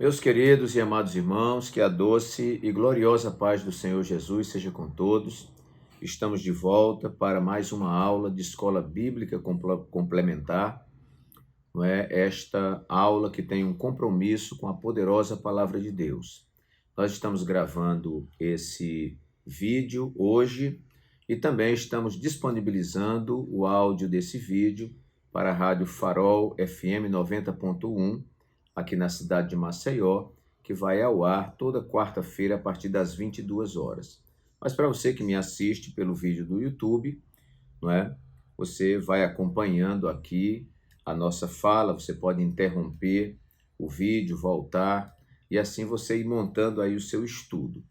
Meus queridos e amados irmãos, que a doce e gloriosa paz do Senhor Jesus seja com todos. Estamos de volta para mais uma aula de escola bíblica complementar, não é? Esta aula que tem um compromisso com a poderosa palavra de Deus. Nós estamos gravando esse vídeo hoje e também estamos disponibilizando o áudio desse vídeo para a Rádio Farol FM 90.1, aqui na cidade de Maceió, que vai ao ar toda quarta-feira a partir das 22 horas. Mas para você que me assiste pelo vídeo do YouTube, não é? Você vai acompanhando aqui a nossa fala, você pode interromper o vídeo, voltar, e assim você ir montando aí o seu estudo.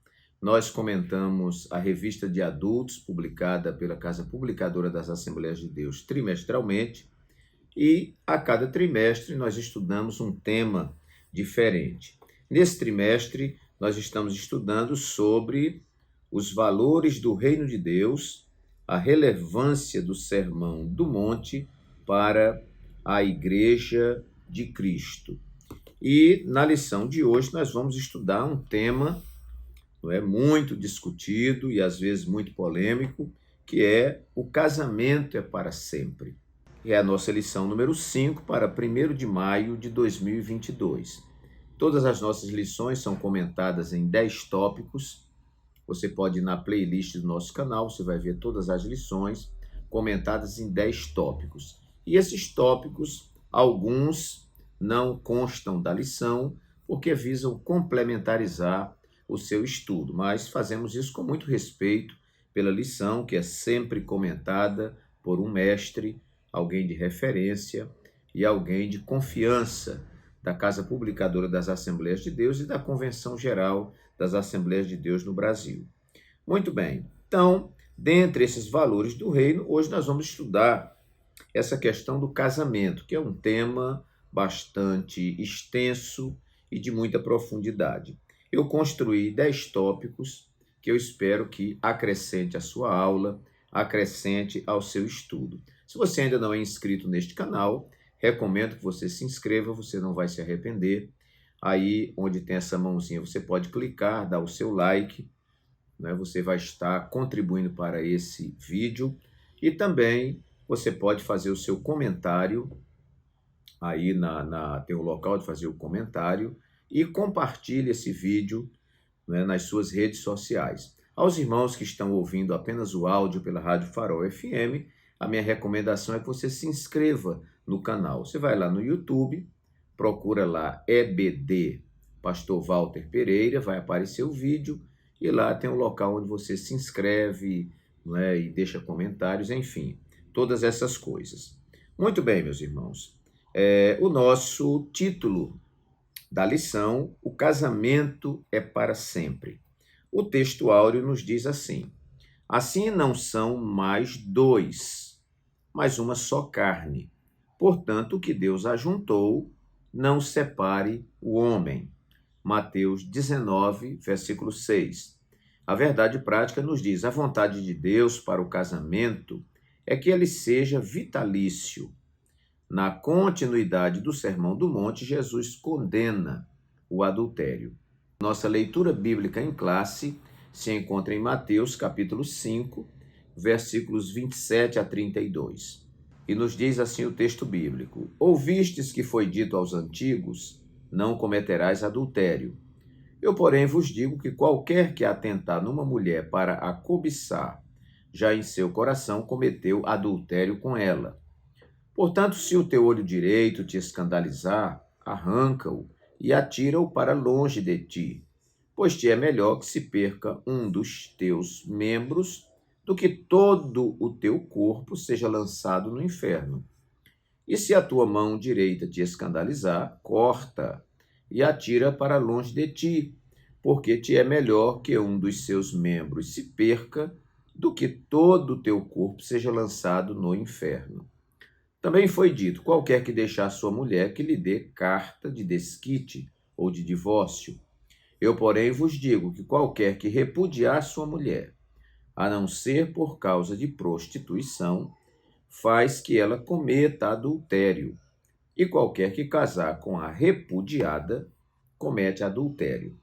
Nós comentamos a revista de adultos, publicada pela Casa Publicadora das Assembleias de Deus, trimestralmente, e a cada trimestre nós estudamos um tema diferente. Nesse trimestre, nós estamos estudando sobre os valores do reino de Deus, a relevância do Sermão do Monte para a Igreja de Cristo. E na lição de hoje nós vamos estudar um tema, não é, muito discutido e às vezes muito polêmico, que é o casamento é para sempre. É a nossa lição número 5 para 1º de maio de 2022. Todas as nossas lições são comentadas em 10 tópicos. Você pode ir na playlist do nosso canal, você vai ver todas as lições comentadas em 10 tópicos. E esses tópicos, alguns não constam da lição, porque visam complementarizar o seu estudo, mas fazemos isso com muito respeito pela lição, que é sempre comentada por um mestre, alguém de referência e alguém de confiança da Casa Publicadora das Assembleias de Deus e da Convenção Geral das Assembleias de Deus no Brasil. Muito bem, então, dentre esses valores do reino, hoje nós vamos estudar essa questão do casamento, que é um tema bastante extenso e de muita profundidade. Eu construí 10 tópicos que eu espero que acrescente à sua aula, acrescente ao seu estudo. Se você ainda não é inscrito neste canal, recomendo que você se inscreva, você não vai se arrepender. Aí, onde tem essa mãozinha, você pode clicar, dar o seu like, né? Você vai estar contribuindo para esse vídeo e também você pode fazer o seu comentário, aí tem o local de fazer o comentário e compartilhe esse vídeo, né, nas suas redes sociais. Aos irmãos que estão ouvindo apenas o áudio pela Rádio Farol FM, a minha recomendação é que você se inscreva no canal. Você vai lá no YouTube, procura lá EBD Pastor Walter Pereira, vai aparecer o vídeo e lá tem um local onde você se inscreve, né, e deixa comentários, enfim, todas essas coisas. Muito bem, meus irmãos. O nosso título da lição, o casamento é para sempre. O texto áureo nos diz assim: assim não são mais dois, mas uma só carne. Portanto, o que Deus ajuntou, não separe o homem. Mateus 19, versículo 6. A verdade prática nos diz: a vontade de Deus para o casamento é que ele seja vitalício. Na continuidade do Sermão do Monte, Jesus condena o adultério. Nossa leitura bíblica em classe se encontra em Mateus, capítulo 5, versículos 27 a 32. E nos diz assim o texto bíblico: ouvistes que foi dito aos antigos, não cometerás adultério. Eu, porém, vos digo que qualquer que atentar numa mulher para a cobiçar, já em seu coração cometeu adultério com ela. Portanto, se o teu olho direito te escandalizar, arranca-o e atira-o para longe de ti, pois te é melhor que se perca um dos teus membros do que todo o teu corpo seja lançado no inferno. E se a tua mão direita te escandalizar, corta e atira para longe de ti, porque te é melhor que um dos seus membros se perca do que todo o teu corpo seja lançado no inferno. Também foi dito: qualquer que deixar sua mulher, que lhe dê carta de desquite ou de divórcio. Eu, porém, vos digo que qualquer que repudiar sua mulher, a não ser por causa de prostituição, faz que ela cometa adultério. E qualquer que casar com a repudiada, comete adultério.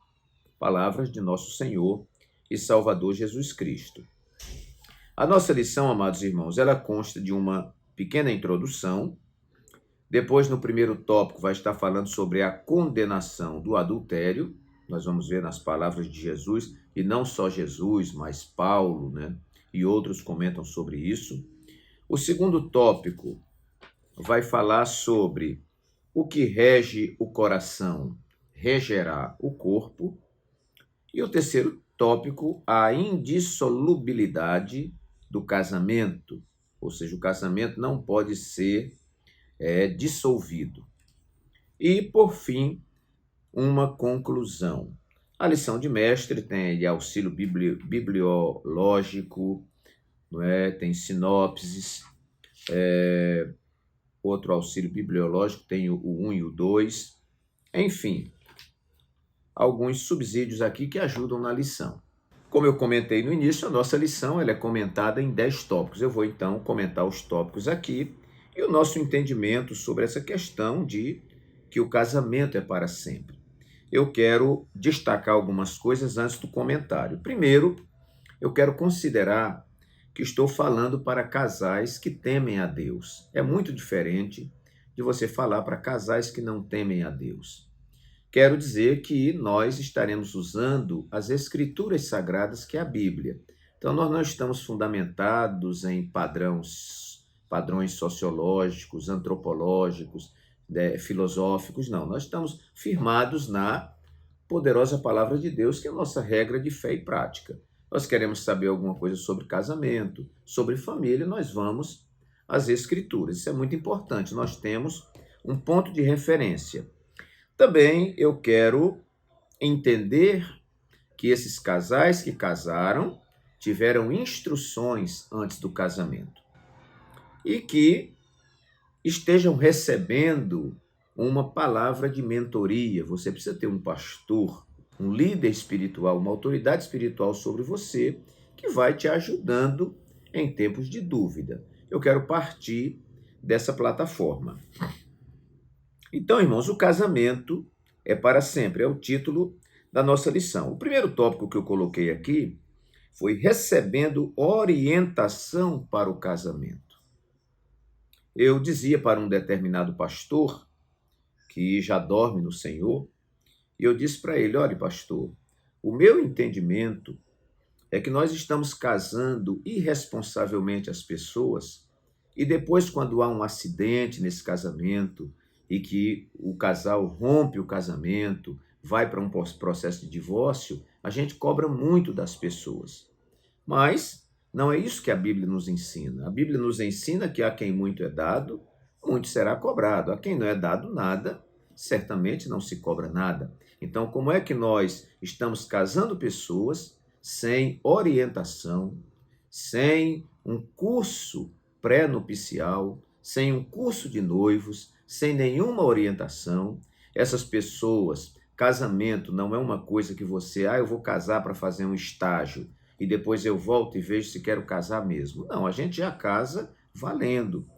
Palavras de nosso Senhor e Salvador Jesus Cristo. A nossa lição, amados irmãos, ela consta de uma pequena introdução. Depois, no primeiro tópico, vai estar falando sobre a condenação do adultério. Nós vamos ver nas palavras de Jesus, e não só Jesus, mas Paulo, e outros comentam sobre isso. O segundo tópico vai falar sobre o que rege o coração, regerá o corpo. E o terceiro tópico, a indissolubilidade do casamento, ou seja, o casamento não pode ser dissolvido. E, por fim, uma conclusão. A lição de mestre tem auxílio bibliológico, tem sinopses, outro auxílio bibliológico tem o 1 e o 2, enfim, alguns subsídios aqui que ajudam na lição. Como eu comentei no início, a nossa lição ela é comentada em 10 tópicos. Eu vou então comentar os tópicos aqui e o nosso entendimento sobre essa questão de que o casamento é para sempre. Eu quero destacar algumas coisas antes do comentário. Primeiro, eu quero considerar que estou falando para casais que temem a Deus. É muito diferente de você falar para casais que não temem a Deus. Quero dizer que nós estaremos usando as escrituras sagradas, que é a Bíblia. Então, nós não estamos fundamentados em padrões sociológicos, antropológicos, filosóficos, não. Nós estamos firmados na poderosa palavra de Deus, que é a nossa regra de fé e prática. Nós queremos saber alguma coisa sobre casamento, sobre família, nós vamos às escrituras. Isso é muito importante, nós temos um ponto de referência. Também eu quero entender que esses casais que casaram tiveram instruções antes do casamento e que estejam recebendo uma palavra de mentoria. Você precisa ter um pastor, um líder espiritual, uma autoridade espiritual sobre você que vai te ajudando em tempos de dúvida. Eu quero partir dessa plataforma. Então, irmãos, o casamento é para sempre, é o título da nossa lição. O primeiro tópico que eu coloquei aqui foi recebendo orientação para o casamento. Eu dizia para um determinado pastor, que já dorme no Senhor, e eu disse para ele: olha, pastor, o meu entendimento é que nós estamos casando irresponsavelmente as pessoas, e depois, quando há um acidente nesse casamento, e que o casal rompe o casamento, vai para um processo de divórcio, a gente cobra muito das pessoas. Mas não é isso que a Bíblia nos ensina. A Bíblia nos ensina que a quem muito é dado, muito será cobrado. A quem não é dado nada, certamente não se cobra nada. Então, como é que nós estamos casando pessoas sem orientação, sem um curso pré-nupcial, sem um curso de noivos, sem nenhuma orientação? Essas pessoas, casamento não é uma coisa que você, eu vou casar para fazer um estágio e depois eu volto e vejo se quero casar mesmo. Não, a gente já casa valendo.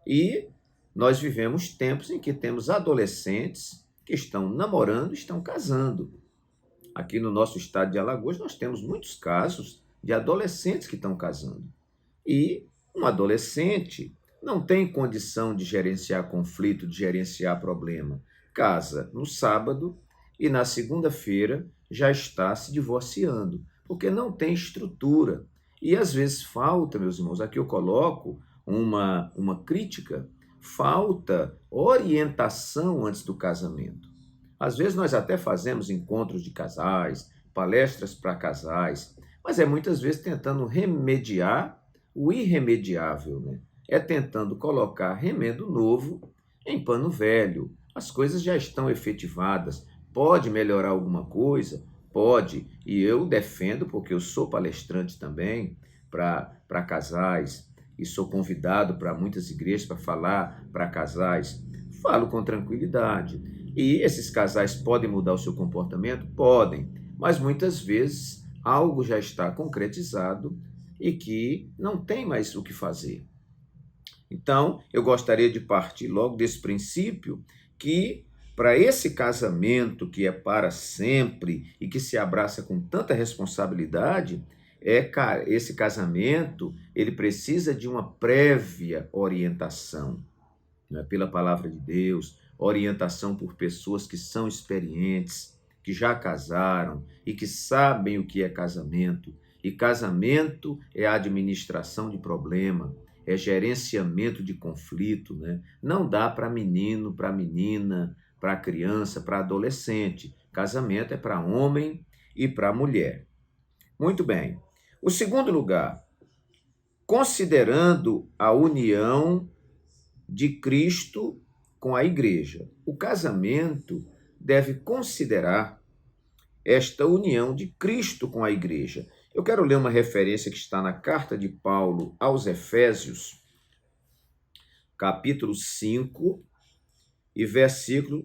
E nós vivemos tempos em que temos adolescentes que estão namorando, estão casando. Aqui no nosso estado de Alagoas nós temos muitos casos de adolescentes que estão casando. E um adolescente não tem condição de gerenciar conflito, de gerenciar problema. Casa no sábado e na segunda-feira já está se divorciando, porque não tem estrutura. E às vezes falta, meus irmãos, aqui eu coloco uma crítica, falta orientação antes do casamento. Às vezes nós até fazemos encontros de casais, palestras para casais, mas é muitas vezes tentando remediar o irremediável, É tentando colocar remendo novo em pano velho. As coisas já estão efetivadas. Pode melhorar alguma coisa? Pode. E eu defendo, porque eu sou palestrante também para casais e sou convidado para muitas igrejas para falar para casais. Falo com tranquilidade. E esses casais podem mudar o seu comportamento? Podem. Mas muitas vezes algo já está concretizado e que não tem mais o que fazer. Então, eu gostaria de partir logo desse princípio que para esse casamento que é para sempre e que se abraça com tanta responsabilidade, esse casamento ele precisa de uma prévia orientação, né, pela palavra de Deus, orientação por pessoas que são experientes, que já casaram e que sabem o que é casamento. E casamento é administração de problema, é gerenciamento de conflito, né? Não dá para menino, para menina, para criança, para adolescente. Casamento é para homem e para mulher. Muito bem. O segundo lugar, considerando a união de Cristo com a igreja. O casamento deve considerar esta união de Cristo com a igreja. Eu quero ler uma referência que está na carta de Paulo aos Efésios, capítulo 5, e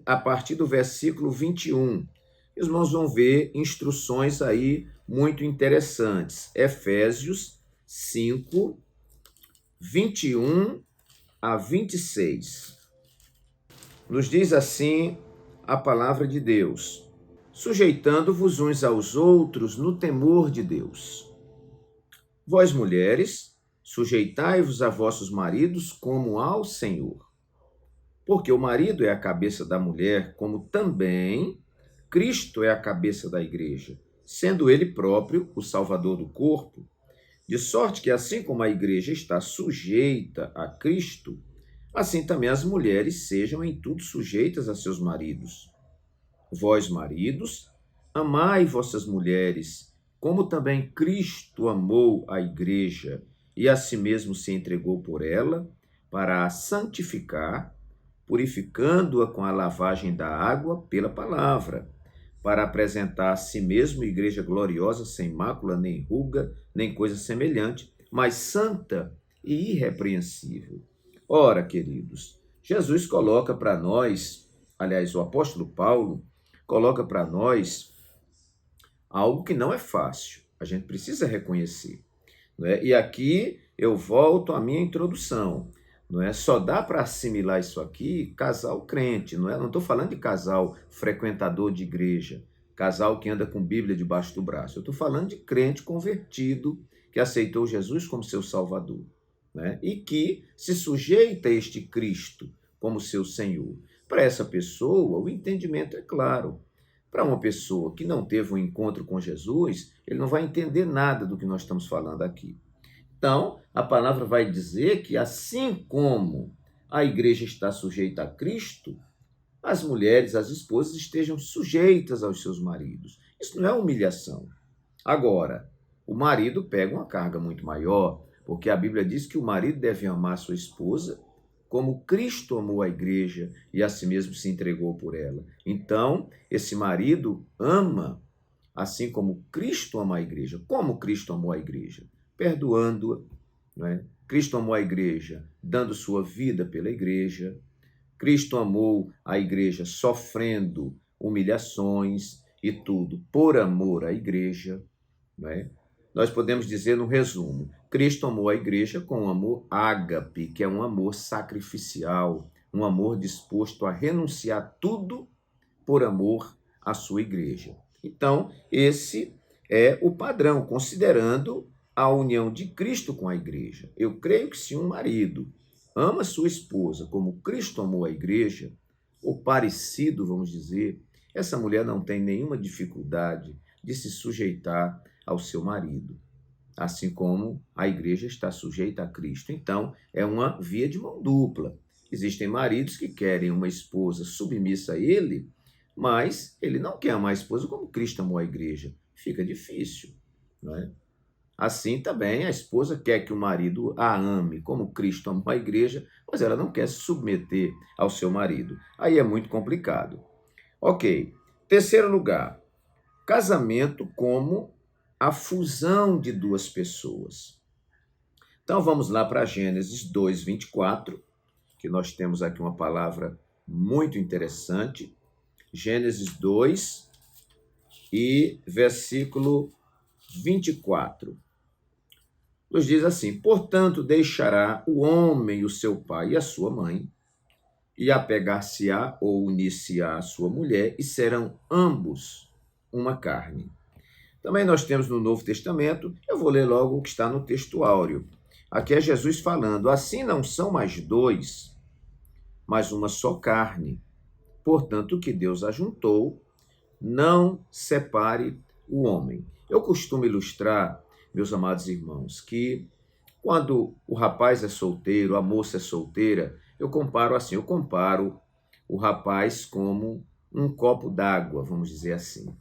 a partir do versículo 21. Os irmãos vão ver instruções aí muito interessantes. Efésios 5, 21 a 26. Nos diz assim a palavra de Deus: sujeitando-vos uns aos outros no temor de Deus. Vós, mulheres, sujeitai-vos a vossos maridos como ao Senhor. Porque o marido é a cabeça da mulher, como também Cristo é a cabeça da igreja, sendo ele próprio o Salvador do corpo. De sorte que, assim como a igreja está sujeita a Cristo, assim também as mulheres sejam em tudo sujeitas a seus maridos. Vós, maridos, amai vossas mulheres, como também Cristo amou a igreja e a si mesmo se entregou por ela, para a santificar, purificando-a com a lavagem da água pela palavra, para apresentar a si mesmo igreja gloriosa, sem mácula, nem ruga, nem coisa semelhante, mas santa e irrepreensível. Ora, queridos, Jesus coloca para nós, aliás, o apóstolo Paulo coloca para nós algo que não é fácil, a gente precisa reconhecer, não é? E aqui eu volto à minha introdução. Não é? Só dá para assimilar isso aqui casal crente, não é? Não estou falando de casal frequentador de igreja, casal que anda com Bíblia debaixo do braço. Eu estou falando de crente convertido que aceitou Jesus como seu Salvador, né? E que se sujeita a este Cristo como seu Senhor. Para essa pessoa, o entendimento é claro. Para uma pessoa que não teve um encontro com Jesus, ele não vai entender nada do que nós estamos falando aqui. Então, a palavra vai dizer que assim como a igreja está sujeita a Cristo, as mulheres, as esposas estejam sujeitas aos seus maridos. Isso não é humilhação. Agora, o marido pega uma carga muito maior, porque a Bíblia diz que o marido deve amar sua esposa como Cristo amou a igreja e a si mesmo se entregou por ela. Então, esse marido ama assim como Cristo ama a igreja. Como Cristo amou a igreja? Perdoando-a, não é? Cristo amou a igreja dando sua vida pela igreja. Cristo amou a igreja sofrendo humilhações e tudo por amor à igreja, não é? Nós podemos dizer no resumo, Cristo amou a igreja com um amor ágape, que é um amor sacrificial, um amor disposto a renunciar tudo por amor à sua igreja. Então, esse é o padrão, considerando a união de Cristo com a igreja. Eu creio que se um marido ama sua esposa como Cristo amou a igreja, ou parecido, vamos dizer, essa mulher não tem nenhuma dificuldade de se sujeitar ao seu marido, assim como a igreja está sujeita a Cristo. Então, é uma via de mão dupla. Existem maridos que querem uma esposa submissa a ele, mas ele não quer amar a esposa como Cristo amou a igreja. Fica difícil, não é? Assim também a esposa quer que o marido a ame como Cristo amou a igreja, mas ela não quer se submeter ao seu marido. Aí é muito complicado. Ok. Terceiro lugar, casamento como a fusão de duas pessoas. Então vamos lá para Gênesis 2, 24, que nós temos aqui uma palavra muito interessante. Gênesis 2 e versículo 24. Nos diz assim: portanto, deixará o homem o seu pai e a sua mãe, e apegar-se-á ou unir-se-á à sua mulher, e serão ambos uma carne. Também nós temos no Novo Testamento, eu vou ler logo o que está no texto áureo. Aqui é Jesus falando: assim não são mais dois, mas uma só carne. Portanto, o que Deus ajuntou, não separe o homem. Eu costumo ilustrar, meus amados irmãos, que quando o rapaz é solteiro, a moça é solteira, eu comparo assim, eu comparo o rapaz como um copo d'água, vamos dizer assim.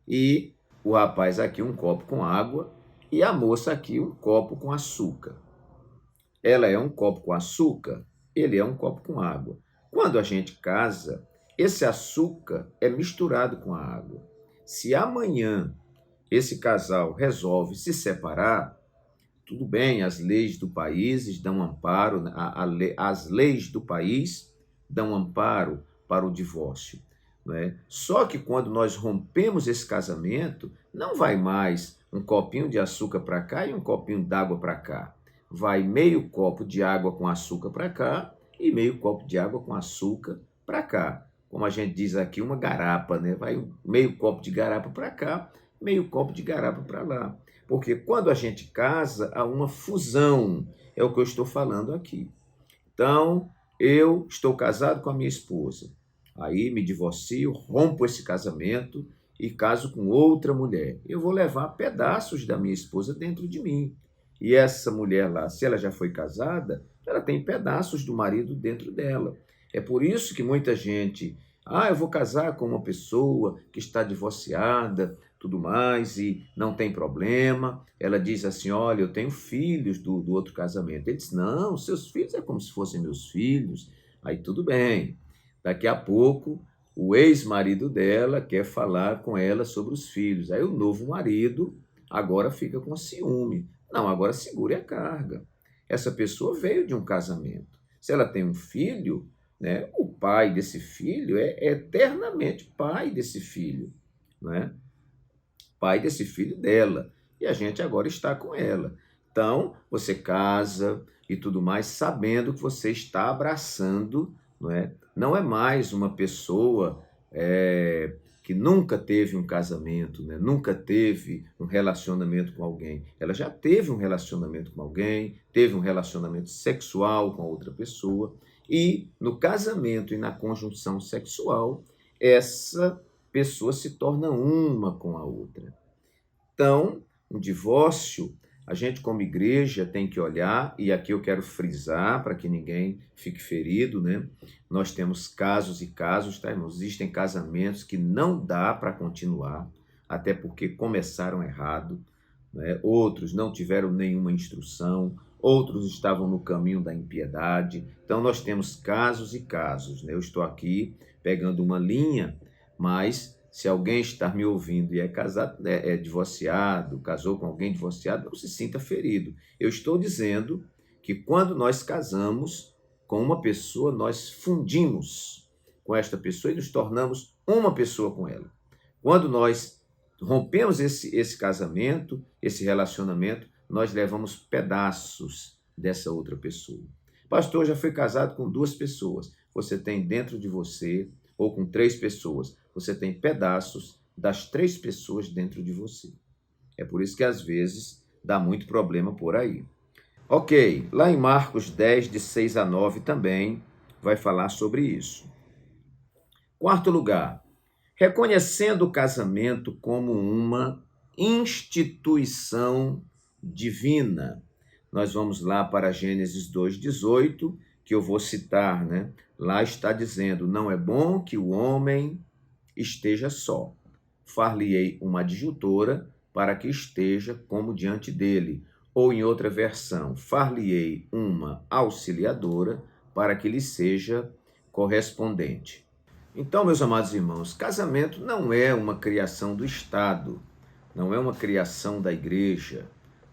E o rapaz aqui um copo com água e a moça aqui um copo com açúcar. Ela é um copo com açúcar, ele é um copo com água. Quando a gente casa, esse açúcar é misturado com a água. Se amanhã esse casal resolve se separar, tudo bem, as leis do país dão amparo, as leis do país dão amparo para o divórcio. Não é? Só que quando nós rompemos esse casamento, não vai mais um copinho de açúcar para cá e um copinho d'água para cá. Vai meio copo de água com açúcar para cá e meio copo de água com açúcar para cá. Como a gente diz aqui, uma garapa, né? Vai meio copo de garapa para cá, meio copo de garapa para lá. Porque quando a gente casa, há uma fusão, é o que eu estou falando aqui. Então, eu estou casado com a minha esposa, aí me divorcio, rompo esse casamento e caso com outra mulher. Eu vou levar pedaços da minha esposa dentro de mim. E essa mulher lá, se ela já foi casada, ela tem pedaços do marido dentro dela. É por isso que muita gente, eu vou casar com uma pessoa que está divorciada, tudo mais, e não tem problema. Ela diz assim, olha, eu tenho filhos do outro casamento. Ele diz, não, seus filhos é como se fossem meus filhos. Aí tudo bem. Daqui a pouco, o ex-marido dela quer falar com ela sobre os filhos. Aí o novo marido agora fica com ciúme. Não, agora segure a carga. Essa pessoa veio de um casamento. Se ela tem um filho, né, o pai desse filho é eternamente pai desse filho, né? Pai desse filho dela. E a gente agora está com ela. Então, você casa e tudo mais, sabendo que você está abraçando, não é? Não é mais uma pessoa que nunca teve um casamento, né? Nunca teve um relacionamento com alguém. Ela já teve um relacionamento com alguém, teve um relacionamento sexual com a outra pessoa, e no casamento e na conjunção sexual, essa pessoa se torna uma com a outra. Então, um divórcio, a gente como igreja tem que olhar, e aqui eu quero frisar para que ninguém fique ferido, né? Nós temos casos e casos, tá, irmãos? Existem casamentos que não dá para continuar, até porque começaram errado, né? Outros não tiveram nenhuma instrução, outros estavam no caminho da impiedade. Então, nós temos casos e casos, né? Eu estou aqui pegando uma linha, mas se alguém está me ouvindo e é casado, é divorciado, casou com alguém divorciado, não se sinta ferido. Eu estou dizendo que quando nós casamos com uma pessoa, nós fundimos com esta pessoa e nos tornamos uma pessoa com ela. Quando nós rompemos esse casamento, esse relacionamento, nós levamos pedaços dessa outra pessoa. Pastor, já fui casado com 2 pessoas. Você tem dentro de você, ou com 3 pessoas, você tem pedaços das 3 pessoas dentro de você. É por isso que às vezes dá muito problema por aí. Ok, lá em Marcos 10, de 6 a 9 também vai falar sobre isso. Quarto lugar, reconhecendo o casamento como uma instituição divina. Nós vamos lá para Gênesis 2:18, que eu vou citar, né? Lá está dizendo, não é bom que o homem esteja só. Far-lhe-ei uma adjutora para que esteja como diante dele. Ou em outra versão, far-lhe-ei uma auxiliadora para que lhe seja correspondente. Então, meus amados irmãos, casamento não é uma criação do Estado, não é uma criação da igreja,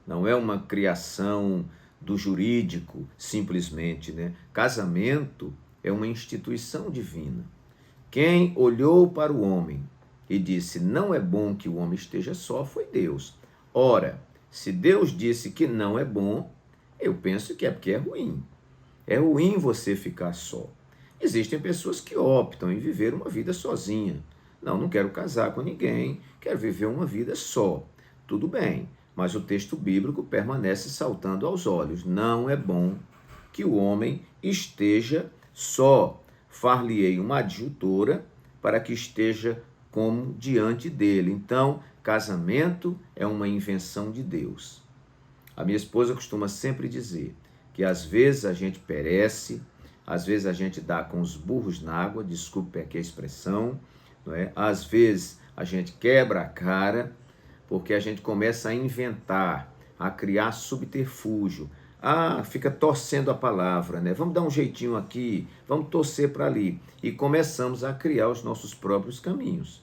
não é uma criação do jurídico, simplesmente, né? Casamento é uma instituição divina. Quem olhou para o homem e disse, não é bom que o homem esteja só, foi Deus. Ora, se Deus disse que não é bom, eu penso que é porque é ruim. É ruim você ficar só. Existem pessoas que optam em viver uma vida sozinha. Não quero casar com ninguém, quero viver uma vida só. Tudo bem, mas o texto bíblico permanece saltando aos olhos. Não é bom que o homem esteja só. Far-lhe-ei uma adjutora para que esteja como diante dele. Então, casamento é uma invenção de Deus. A minha esposa costuma sempre dizer que às vezes a gente perece, às vezes a gente dá com os burros na água, desculpe aqui a expressão, não é? Às vezes a gente quebra a cara, porque a gente começa a inventar, a criar subterfúgio. Fica torcendo a palavra, né? Vamos dar um jeitinho aqui, vamos torcer para ali. E começamos a criar os nossos próprios caminhos.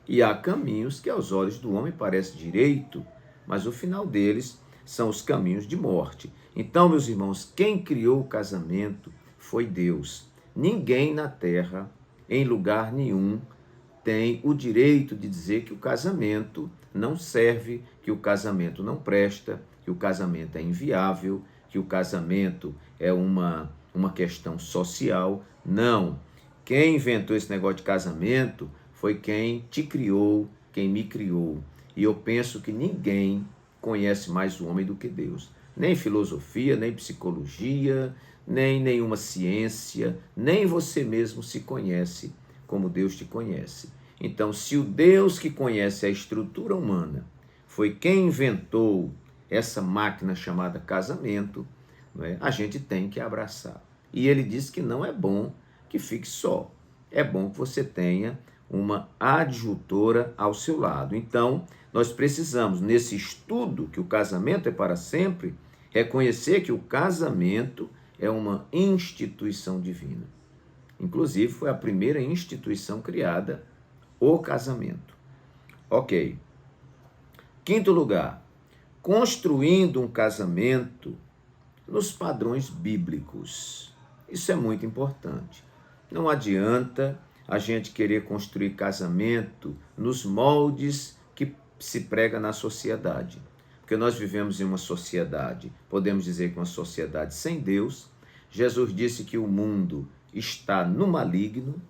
E há caminhos que aos olhos do homem parecem direito, mas o final deles são os caminhos de morte. Então, meus irmãos, quem criou o casamento foi Deus. Ninguém na terra, em lugar nenhum, tem o direito de dizer que o casamento não serve, que o casamento não presta, que o casamento é inviável, que o casamento é uma questão social. Não. Quem inventou esse negócio de casamento foi quem te criou, quem me criou. E eu penso que ninguém conhece mais o homem do que Deus. Nem filosofia, nem psicologia, nem nenhuma ciência, nem você mesmo se conhece como Deus te conhece. Então, se o Deus que conhece a estrutura humana foi quem inventou essa máquina chamada casamento, não é? A gente tem que abraçar. E ele diz que não é bom que fique só. É bom que você tenha uma adjutora ao seu lado. Então, nós precisamos, nesse estudo que o casamento é para sempre, reconhecer que o casamento é uma instituição divina. Inclusive, foi a primeira instituição criada, o casamento. Ok. Quinto lugar, construindo um casamento nos padrões bíblicos. Isso é muito importante. Não adianta a gente querer construir casamento nos moldes que se prega na sociedade. Porque nós vivemos em uma sociedade, podemos dizer que uma sociedade sem Deus. Jesus disse que o mundo está no maligno.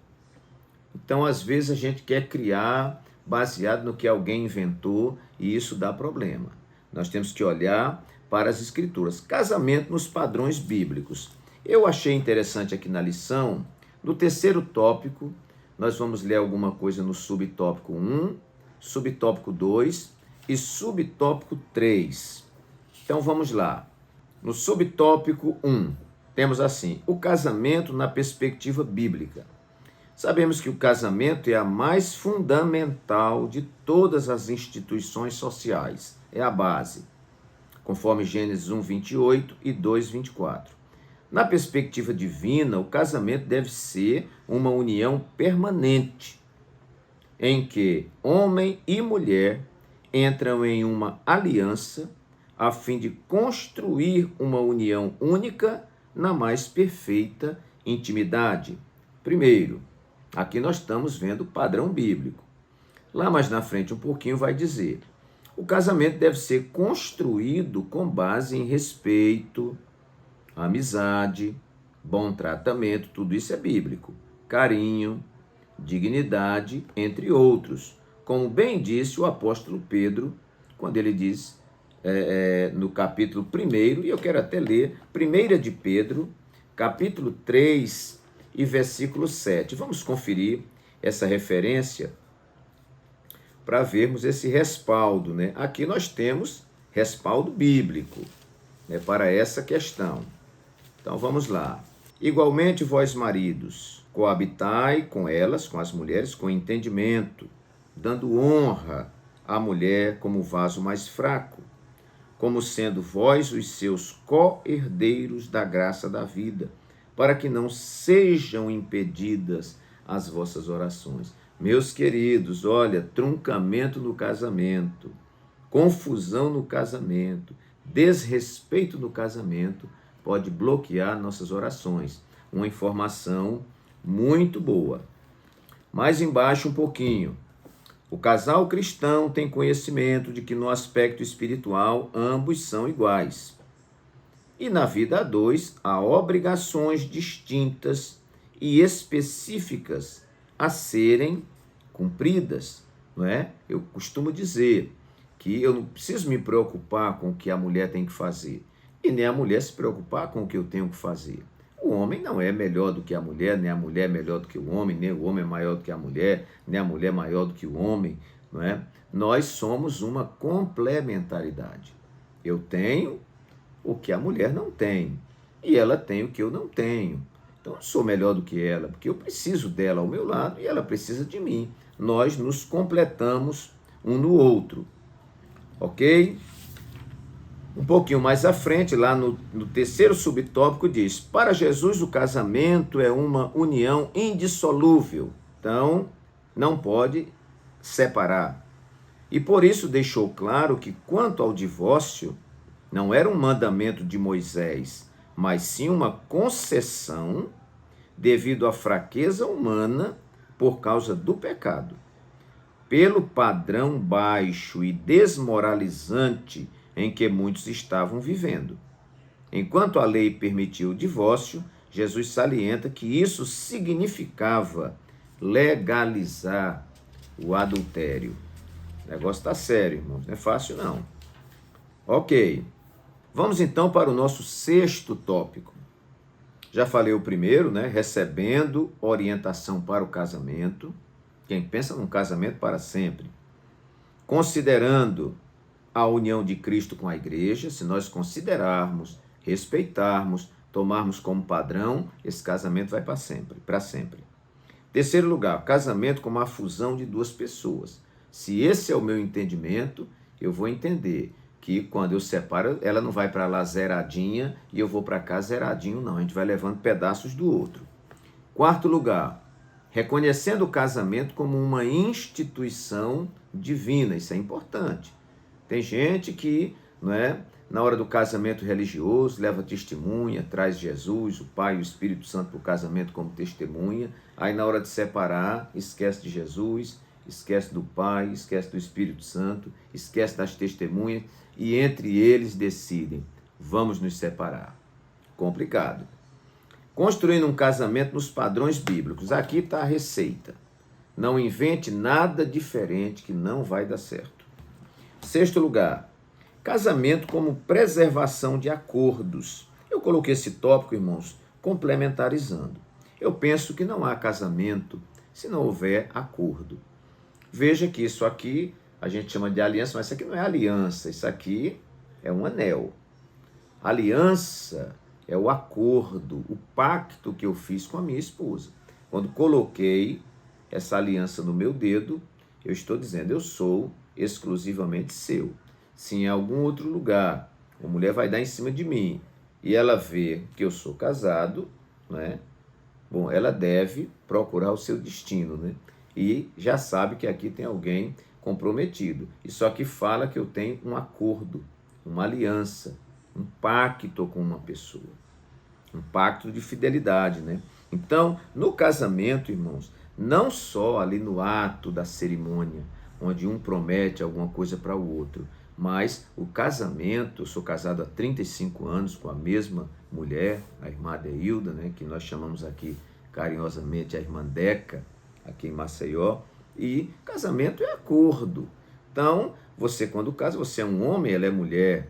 Então, às vezes, a gente quer criar baseado no que alguém inventou e isso dá problema. Nós temos que olhar para as Escrituras. Casamento nos padrões bíblicos. Eu achei interessante aqui na lição, no terceiro tópico, nós vamos ler alguma coisa no subtópico 1, subtópico 2 e subtópico 3. Então vamos lá. No subtópico 1, temos assim, o casamento na perspectiva bíblica. Sabemos que o casamento é a mais fundamental de todas as instituições sociais, é a base, conforme Gênesis 1, 28 e 2, 24. Na perspectiva divina, o casamento deve ser uma união permanente, em que homem e mulher entram em uma aliança a fim de construir uma união única na mais perfeita intimidade. Primeiro, aqui nós estamos vendo o padrão bíblico. Lá mais na frente um pouquinho vai dizer, o casamento deve ser construído com base em respeito, amizade, bom tratamento, tudo isso é bíblico, carinho, dignidade, entre outros. Como bem disse o apóstolo Pedro, quando ele diz no capítulo 1, e eu quero até ler, 1 de Pedro, capítulo 3 e versículo 7. Vamos conferir essa referência para vermos esse respaldo, né? Aqui nós temos respaldo bíblico, né, para essa questão. Então vamos lá. Igualmente vós maridos, coabitai com elas, com as mulheres, com entendimento, dando honra à mulher como vaso mais fraco, como sendo vós os seus co-herdeiros da graça da vida, para que não sejam impedidas as vossas orações. Meus queridos, olha, truncamento no casamento, confusão no casamento, desrespeito no casamento, pode bloquear nossas orações. Uma informação muito boa. Mais embaixo um pouquinho. O casal cristão tem conhecimento de que no aspecto espiritual ambos são iguais. E na vida a dois há obrigações distintas e específicas a serem cumpridas, não é? Eu costumo dizer que eu não preciso me preocupar com o que a mulher tem que fazer, e nem a mulher se preocupar com o que eu tenho que fazer. O homem não é melhor do que a mulher, nem a mulher é melhor do que o homem, nem o homem é maior do que a mulher, nem a mulher é maior do que o homem, não é? Nós somos uma complementaridade. Eu tenho o que a mulher não tem, e ela tem o que eu não tenho. Então eu sou melhor do que ela, porque eu preciso dela ao meu lado e ela precisa de mim. Nós nos completamos um no outro, ok? Um pouquinho mais à frente, lá no terceiro subtópico, diz: para Jesus o casamento é uma união indissolúvel, então não pode separar. E por isso deixou claro que quanto ao divórcio, não era um mandamento de Moisés, mas sim uma concessão devido à fraqueza humana por causa do pecado. Pelo padrão baixo e desmoralizante em que muitos estavam vivendo. Enquanto a lei permitiu o divórcio, Jesus salienta que isso significava legalizar o adultério. O negócio está sério, irmãos, não é fácil não. Ok, vamos então para o nosso sexto tópico. Já falei o primeiro, né? Recebendo orientação para o casamento. Quem pensa num casamento para sempre. Considerando a união de Cristo com a igreja, se nós considerarmos, respeitarmos, tomarmos como padrão, esse casamento vai para sempre, para sempre. Terceiro lugar, casamento como a fusão de duas pessoas. Se esse é o meu entendimento, eu vou entender que quando eu separo, ela não vai para lá zeradinha e eu vou para cá zeradinho, não. A gente vai levando pedaços do outro. Quarto lugar, reconhecendo o casamento como uma instituição divina. Isso é importante. Tem gente que, não é, na hora do casamento religioso, leva testemunha, traz Jesus, o Pai e o Espírito Santo para o casamento como testemunha. Aí na hora de separar, esquece de Jesus, esquece do Pai, esquece do Espírito Santo, esquece das testemunhas e entre eles decidem, vamos nos separar. Complicado. Construindo um casamento nos padrões bíblicos. Aqui está a receita. Não invente nada diferente que não vai dar certo. Sexto lugar, casamento como preservação de acordos. Eu coloquei esse tópico, irmãos, complementarizando. Eu penso que não há casamento se não houver acordo. Veja que isso aqui a gente chama de aliança, mas isso aqui não é aliança, isso aqui é um anel. Aliança é o acordo, o pacto que eu fiz com a minha esposa. Quando coloquei essa aliança no meu dedo, eu estou dizendo, eu sou exclusivamente seu. Se em algum outro lugar a mulher vai dar em cima de mim e ela vê que eu sou casado, né? Bom, ela deve procurar o seu destino, né? E já sabe que aqui tem alguém comprometido. Isso aqui fala que eu tenho um acordo, uma aliança, um pacto com uma pessoa. Um pacto de fidelidade, né? Então, no casamento, irmãos, não só ali no ato da cerimônia, onde um promete alguma coisa para o outro, mas o casamento, eu sou casado há 35 anos com a mesma mulher, a irmã Adeilda, né, que nós chamamos aqui carinhosamente a irmã Deca, aqui em Maceió, e casamento é acordo. Então, você quando casa, você é um homem, ela é mulher.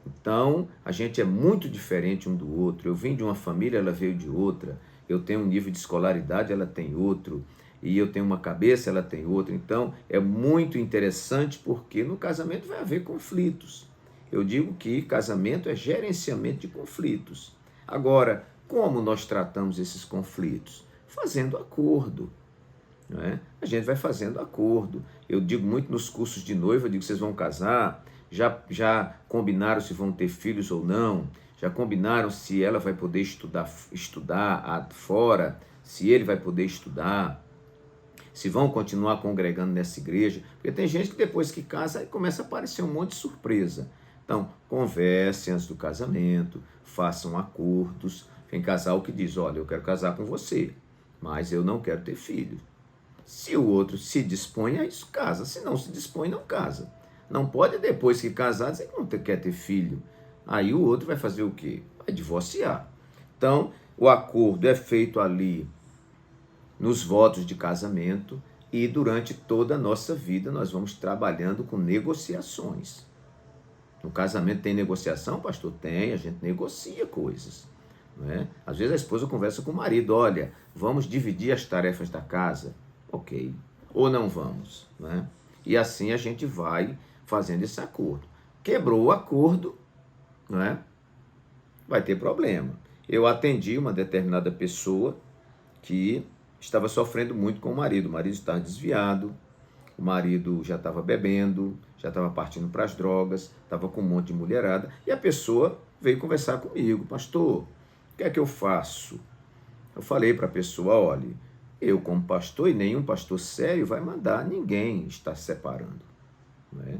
Então, a gente é muito diferente um do outro. Eu vim de uma família, ela veio de outra. Eu tenho um nível de escolaridade, ela tem outro. E eu tenho uma cabeça, ela tem outra. Então, é muito interessante porque no casamento vai haver conflitos. Eu digo que casamento é gerenciamento de conflitos. Agora, como nós tratamos esses conflitos? Fazendo acordo. Não é? A gente vai fazendo acordo. Eu digo muito nos cursos de noiva, eu digo, vocês vão casar, já combinaram se vão ter filhos ou não, já combinaram se ela vai poder estudar fora, se ele vai poder estudar, se vão continuar congregando nessa igreja, porque tem gente que depois que casa, aí começa a aparecer um monte de surpresa. Então, conversem antes do casamento, façam acordos. Tem casal que diz, olha, eu quero casar com você, mas eu não quero ter filho. Se o outro se dispõe a isso, casa. Se não se dispõe, não casa. Não pode, depois que casar, dizer que não quer ter filho. Aí o outro vai fazer o quê? Vai divorciar. Então, o acordo é feito ali nos votos de casamento e durante toda a nossa vida nós vamos trabalhando com negociações. No casamento tem negociação, pastor? Tem, a gente negocia coisas. Não é? Às vezes a esposa conversa com o marido, olha, vamos dividir as tarefas da casa? Ok. Ou não vamos? Não é? E assim a gente vai fazendo esse acordo. Quebrou o acordo, não é? Vai ter problema. Eu atendi uma determinada pessoa que estava sofrendo muito com o marido estava desviado, o marido já estava bebendo, já estava partindo para as drogas, estava com um monte de mulherada, e a pessoa veio conversar comigo, pastor, o que é que eu faço? Eu falei para a pessoa, olha, eu como pastor, e nenhum pastor sério vai mandar ninguém estar separando, não é?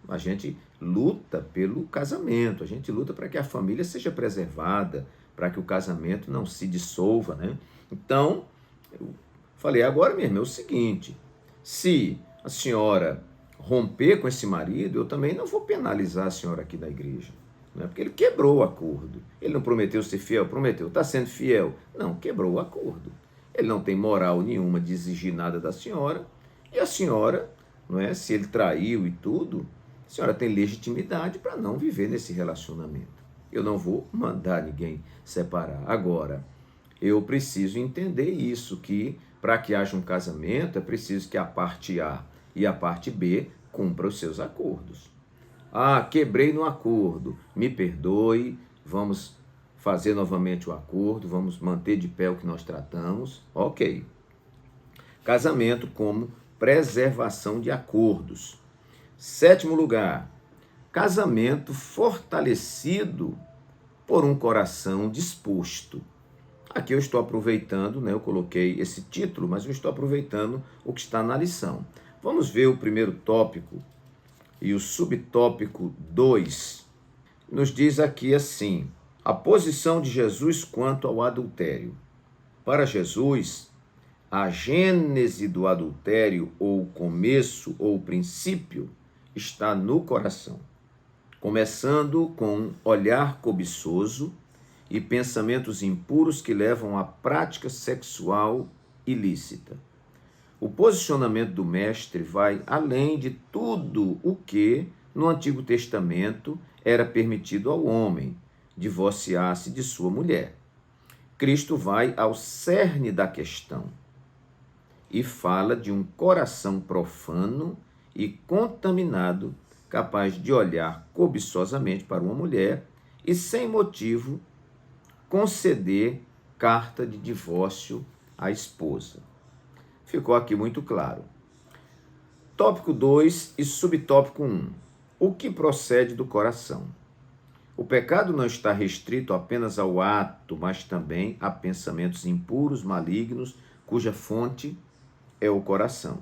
A gente luta pelo casamento, a gente luta para que a família seja preservada, para que o casamento não se dissolva, né? Então, eu falei, agora mesmo é o seguinte, se a senhora romper com esse marido, eu também não vou penalizar a senhora aqui da igreja, não é? Porque ele quebrou o acordo. Ele não prometeu ser fiel? Prometeu. Está sendo fiel? Não, quebrou o acordo. Ele não tem moral nenhuma de exigir nada da senhora, e a senhora, não é? Se ele traiu e tudo, a senhora tem legitimidade para não viver nesse relacionamento. Eu não vou mandar ninguém separar. Agora, eu preciso entender isso, que para que haja um casamento é preciso que a parte A e a parte B cumpram os seus acordos. Ah, quebrei no acordo, me perdoe, vamos fazer novamente o acordo, vamos manter de pé o que nós tratamos. Ok. Casamento como preservação de acordos. 7º lugar, casamento fortalecido por um coração disposto. Aqui eu estou aproveitando, né, eu coloquei esse título, mas eu estou aproveitando o que está na lição. Vamos ver o primeiro tópico e o subtópico 2. Nos diz aqui assim, a posição de Jesus quanto ao adultério. Para Jesus, a gênese do adultério, ou o começo, ou o princípio, está no coração, começando com um olhar cobiçoso e pensamentos impuros que levam à prática sexual ilícita. O posicionamento do mestre vai além de tudo o que, no Antigo Testamento, era permitido ao homem, divorciar-se de sua mulher. Cristo vai ao cerne da questão e fala de um coração profano e contaminado, capaz de olhar cobiçosamente para uma mulher e, sem motivo, conceder carta de divórcio à esposa. Ficou aqui muito claro. Tópico 2 e subtópico 1. O que procede do coração? O pecado não está restrito apenas ao ato, mas também a pensamentos impuros, malignos, cuja fonte é o coração.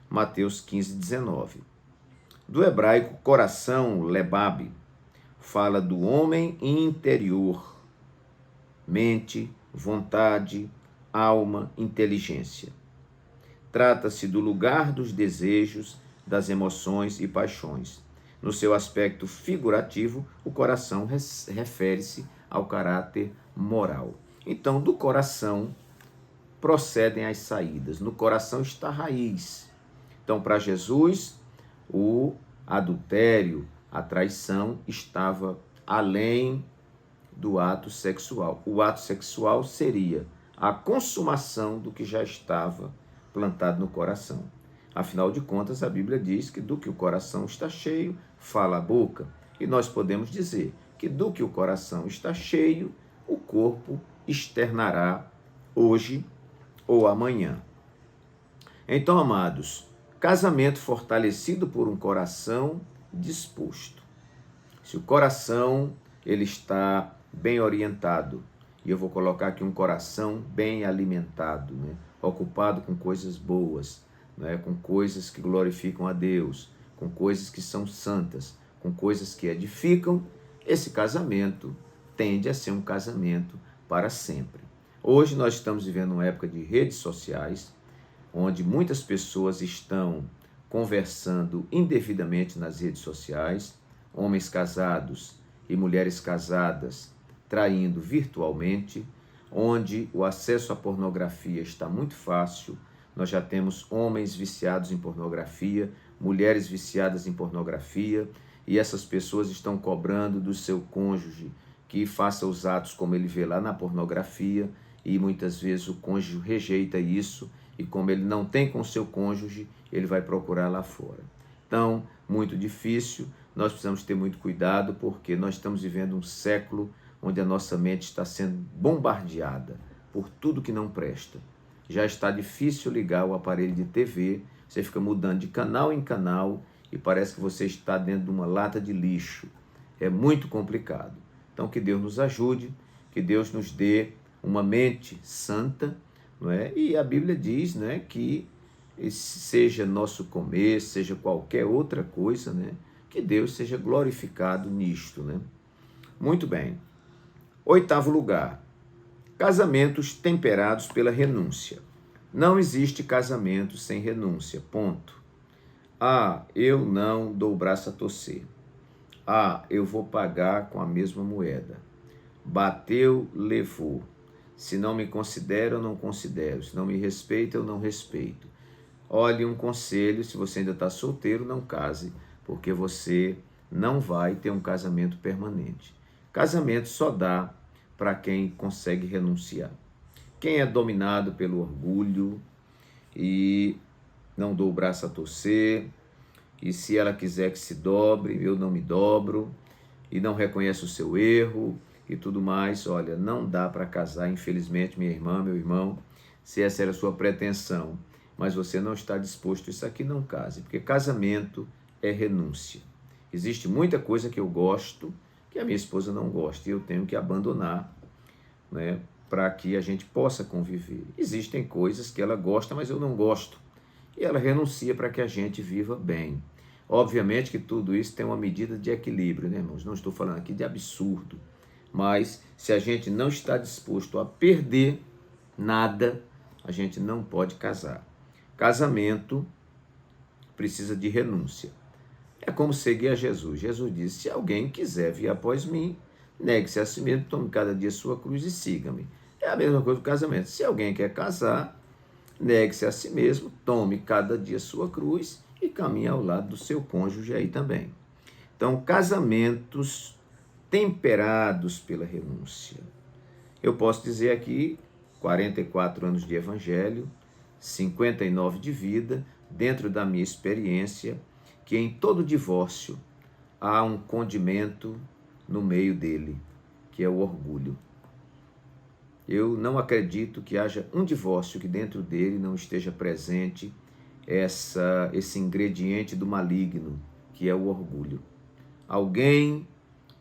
Mateus 15:19. Do hebraico coração, lebab, fala do homem interior, mente, vontade, alma, inteligência. Trata-se do lugar dos desejos, das emoções e paixões. No seu aspecto figurativo, o coração refere-se ao caráter moral. Então, do coração procedem as saídas. No coração está a raiz. Então, para Jesus, o adultério, a traição estava além do ato sexual. O ato sexual seria a consumação do que já estava plantado no coração. Afinal de contas, a Bíblia diz que do que o coração está cheio, fala a boca. E nós podemos dizer que do que o coração está cheio, o corpo externará hoje ou amanhã. Então, amados, casamento fortalecido por um coração disposto. Se o coração ele está bem orientado, e eu vou colocar aqui um coração bem alimentado, né? Ocupado com coisas boas, né? Com coisas que glorificam a Deus, com coisas que são santas, com coisas que edificam, esse casamento tende a ser um casamento para sempre. Hoje nós estamos vivendo uma época de redes sociais, onde muitas pessoas estão conversando indevidamente nas redes sociais, homens casados e mulheres casadas traindo virtualmente, onde o acesso à pornografia está muito fácil. Nós já temos homens viciados em pornografia, mulheres viciadas em pornografia, e essas pessoas estão cobrando do seu cônjuge que faça os atos como ele vê lá na pornografia, e muitas vezes o cônjuge rejeita isso, e como ele não tem com seu cônjuge, ele vai procurar lá fora. Então, muito difícil, nós precisamos ter muito cuidado, porque nós estamos vivendo um século onde a nossa mente está sendo bombardeada por tudo que não presta. Já está difícil ligar o aparelho de TV, você fica mudando de canal em canal e parece que você está dentro de uma lata de lixo. É muito complicado. Então, que Deus nos ajude, que Deus nos dê uma mente santa, não é? E a Bíblia diz, né, que seja nosso comer, seja qualquer outra coisa, né, que Deus seja glorificado nisto, né? Muito bem. 8º lugar, casamentos temperados pela renúncia. Não existe casamento sem renúncia, ponto. Eu não dou o braço a torcer. Eu vou pagar com a mesma moeda. Bateu, levou. Se não me considera, eu não considero. Se não me respeita, eu não respeito. Olhe, um conselho: se você ainda está solteiro, não case, porque você não vai ter um casamento permanente. Casamento só dá para quem consegue renunciar. Quem é dominado pelo orgulho e não dou o braço a torcer, e se ela quiser que se dobre, eu não me dobro, e não reconhece o seu erro e tudo mais, olha, não dá para casar, infelizmente, minha irmã, meu irmão. Se essa era a sua pretensão, mas você não está disposto a isso aqui, não case, porque casamento é renúncia. Existe muita coisa que eu gosto, que a minha esposa não gosta, e eu tenho que abandonar, né, para que a gente possa conviver. Existem coisas que ela gosta, mas eu não gosto, e ela renuncia para que a gente viva bem. Obviamente que tudo isso tem uma medida de equilíbrio, né, irmãos? Não estou falando aqui de absurdo, mas se a gente não está disposto a perder nada, a gente não pode casar. Casamento precisa de renúncia. É como seguir a Jesus. Jesus disse: se alguém quiser vir após mim, negue-se a si mesmo, tome cada dia sua cruz e siga-me. É a mesma coisa do casamento. Se alguém quer casar, negue-se a si mesmo, tome cada dia sua cruz e caminhe ao lado do seu cônjuge aí também. Então, casamentos temperados pela renúncia. Eu posso dizer aqui, 44 anos de evangelho, 59 de vida, dentro da minha experiência, que em todo divórcio há um condimento no meio dele, que é o orgulho. Eu não acredito que haja um divórcio que dentro dele não esteja presente esse ingrediente do maligno, que é o orgulho. Alguém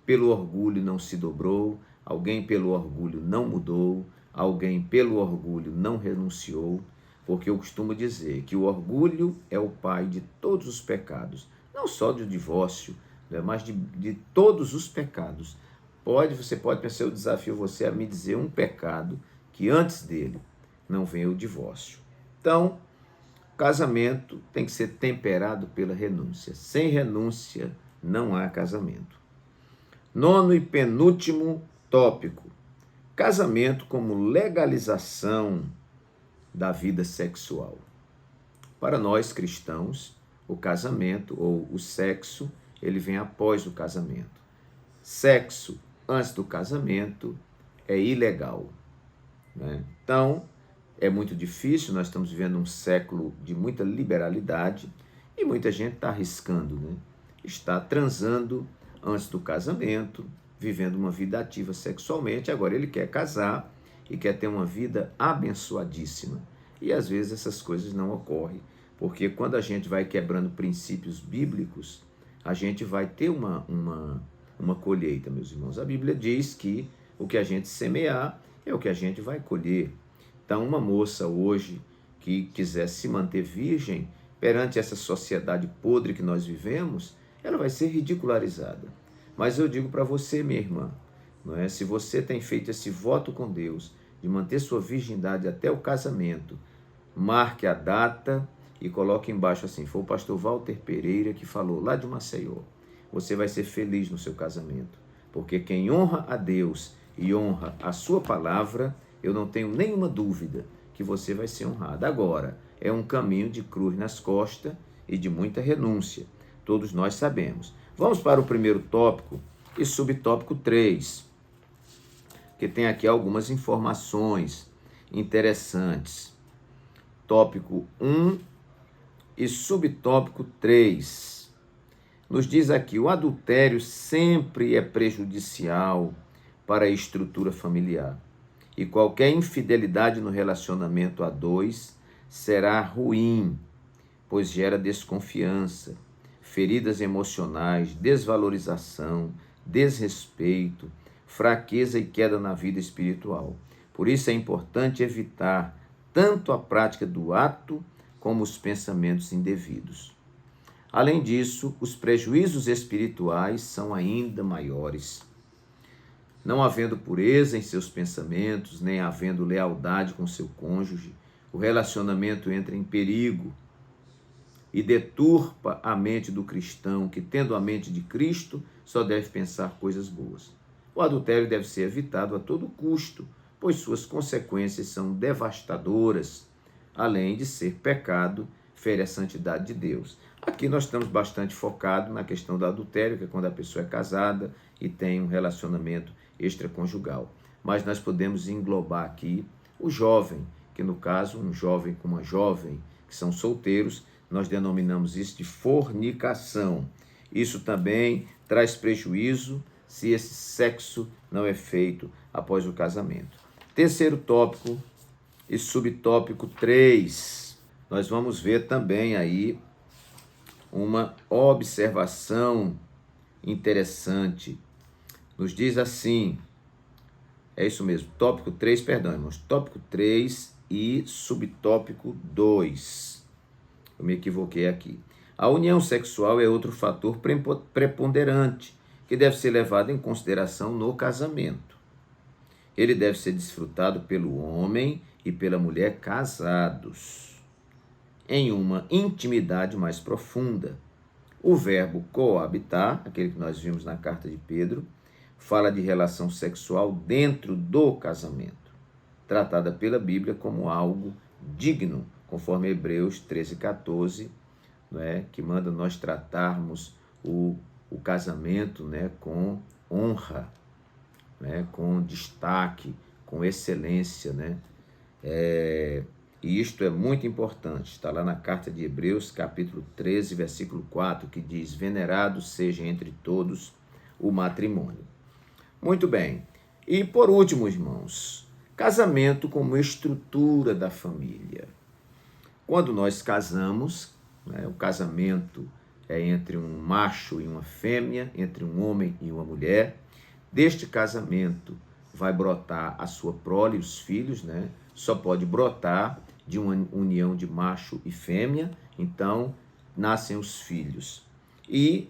pelo orgulho não se dobrou, alguém pelo orgulho não mudou, alguém pelo orgulho não renunciou, porque eu costumo dizer que o orgulho é o pai de todos os pecados, não só do divórcio, né, mas de todos os pecados. Você pode pensar, eu desafio você a me dizer um pecado que antes dele não venha o divórcio. Então, casamento tem que ser temperado pela renúncia. Sem renúncia não há casamento. 9º e penúltimo tópico: casamento como legalização da vida sexual. Para nós cristãos, o casamento ou o sexo, ele vem após o casamento. Sexo antes do casamento é ilegal, né? Então, é muito difícil, nós estamos vivendo um século de muita liberalidade e muita gente está arriscando, né? Está transando antes do casamento, vivendo uma vida ativa sexualmente, agora ele quer casar e quer ter uma vida abençoadíssima. E às vezes essas coisas não ocorrem, porque quando a gente vai quebrando princípios bíblicos, a gente vai ter uma colheita, meus irmãos. A Bíblia diz que o que a gente semear é o que a gente vai colher. Então, uma moça hoje que quiser se manter virgem perante essa sociedade podre que nós vivemos, ela vai ser ridicularizada. Mas eu digo para você, minha irmã, não é? Se você tem feito esse voto com Deus de manter sua virgindade até o casamento, marque a data e coloque embaixo assim: foi o pastor Walter Pereira que falou lá de Maceió. Você vai ser feliz no seu casamento, porque quem honra a Deus e honra a sua palavra, eu não tenho nenhuma dúvida que você vai ser honrado. Agora, é um caminho de cruz nas costas e de muita renúncia. Todos nós sabemos. Vamos para o primeiro tópico e subtópico 3, que tem aqui algumas informações interessantes. Tópico 1 e subtópico 3. Nos diz aqui, o adultério sempre é prejudicial para a estrutura familiar. E qualquer infidelidade no relacionamento a dois será ruim, pois gera desconfiança, feridas emocionais, desvalorização, desrespeito, fraqueza e queda na vida espiritual. Por isso é importante evitar tanto a prática do ato como os pensamentos indevidos. Além disso, os prejuízos espirituais são ainda maiores. Não havendo pureza em seus pensamentos, nem havendo lealdade com seu cônjuge, o relacionamento entra em perigo e deturpa a mente do cristão, que, tendo a mente de Cristo, só deve pensar coisas boas. O adultério deve ser evitado a todo custo, pois suas consequências são devastadoras, além de ser pecado, fere a santidade de Deus. Aqui nós estamos bastante focados na questão do adultério, que é quando a pessoa é casada e tem um relacionamento extraconjugal. Mas nós podemos englobar aqui o jovem, que no caso, um jovem com uma jovem, que são solteiros, nós denominamos isso de fornicação. Isso também traz prejuízo se esse sexo não é feito após o casamento. Terceiro tópico e subtópico 3. Nós vamos ver também aí uma observação interessante. Nos diz assim, é isso mesmo, tópico 3, perdão, irmãos, tópico 3 e subtópico 2. Eu me equivoquei aqui. A união sexual é outro fator preponderante que deve ser levado em consideração no casamento. Ele deve ser desfrutado pelo homem e pela mulher casados, em uma intimidade mais profunda. O verbo coabitar, aquele que nós vimos na carta de Pedro, fala de relação sexual dentro do casamento, tratada pela Bíblia como algo digno, conforme Hebreus 13:14, que manda nós tratarmos o casamento, com honra, com destaque, com excelência, e isto é muito importante, está lá na carta de Hebreus, capítulo 13, versículo 4, que diz: venerado seja entre todos o matrimônio. Muito bem. E por último, irmãos, casamento como estrutura da família. Quando nós casamos, o casamento é entre um macho e uma fêmea, entre um homem e uma mulher. Deste casamento vai brotar a sua prole, os filhos, Só pode brotar de uma união de macho e fêmea, então nascem os filhos. E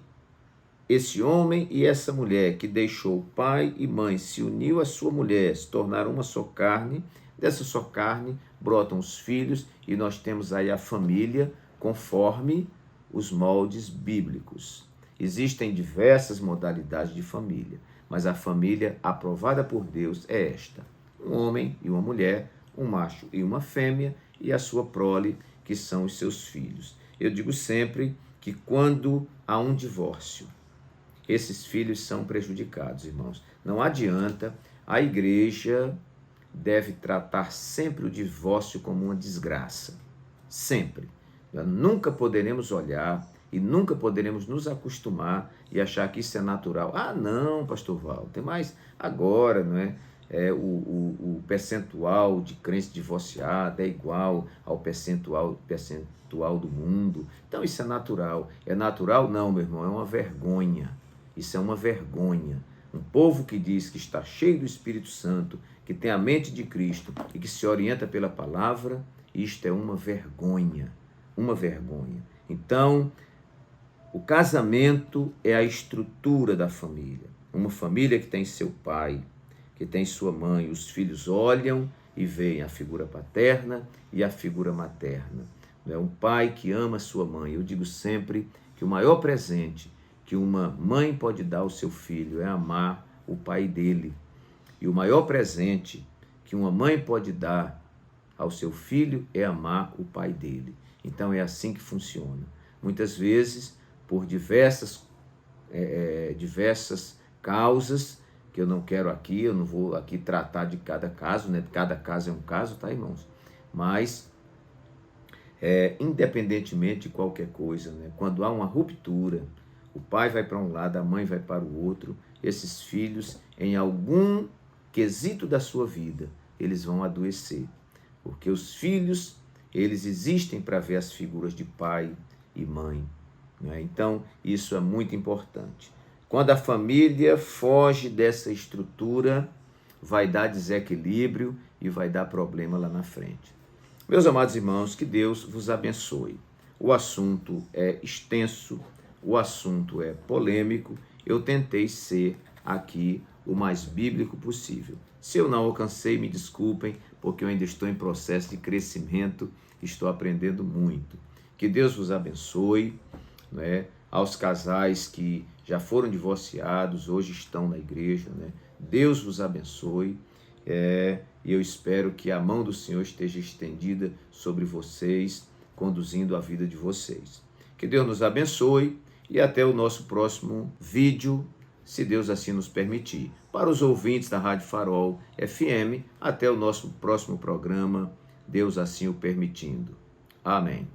esse homem e essa mulher que deixou pai e mãe, se uniu à sua mulher, se tornaram uma só carne, dessa só carne brotam os filhos e nós temos aí a família conforme os moldes bíblicos. Existem diversas modalidades de família, mas a família aprovada por Deus é esta: um homem e uma mulher, um macho e uma fêmea e a sua prole, que são os seus filhos. Eu digo sempre que quando há um divórcio, esses filhos são prejudicados, irmãos. Não adianta, a igreja deve tratar sempre o divórcio como uma desgraça. Sempre. Nunca poderemos olhar e nunca poderemos nos acostumar e achar que isso é natural. Ah, não, pastor Val, tem mais agora, o percentual de crente divorciada é igual ao percentual do mundo. Então isso é natural. É natural? Não, meu irmão, é uma vergonha. Isso é uma vergonha. Um povo que diz que está cheio do Espírito Santo, que tem a mente de Cristo e que se orienta pela palavra, isto é uma vergonha. Uma vergonha. Então, o casamento é a estrutura da família. Uma família que tem seu pai, que tem sua mãe, os filhos olham e veem a figura paterna e a figura materna. Um pai que ama sua mãe. Eu digo sempre que o maior presente que uma mãe pode dar ao seu filho é amar o pai dele. E o maior presente que uma mãe pode dar ao seu filho é amar o pai dele. Então é assim que funciona. Muitas vezes, por diversas causas, que eu não quero aqui, eu não vou aqui tratar de cada caso, né? Cada caso é um caso, tá, irmãos? Mas, independentemente de qualquer coisa, né? Quando há uma ruptura, o pai vai para um lado, a mãe vai para o outro, esses filhos, em algum quesito da sua vida, eles vão adoecer. Porque os filhos, eles existem para ver as figuras de pai e mãe, né? Então, isso é muito importante. Quando a família foge dessa estrutura, vai dar desequilíbrio e vai dar problema lá na frente. Meus amados irmãos, que Deus vos abençoe. O assunto é extenso, o assunto é polêmico. Eu tentei ser aqui o mais bíblico possível. Se eu não alcancei, me desculpem, porque eu ainda estou em processo de crescimento, estou aprendendo muito. Que Deus vos abençoe, né? Aos casais que já foram divorciados, hoje estão na igreja, né? Deus vos abençoe. E eu espero que a mão do Senhor esteja estendida sobre vocês, conduzindo a vida de vocês. Que Deus nos abençoe e até o nosso próximo vídeo, se Deus assim nos permitir. Para os ouvintes da Rádio Farol FM, até o nosso próximo programa, Deus assim o permitindo. Amém.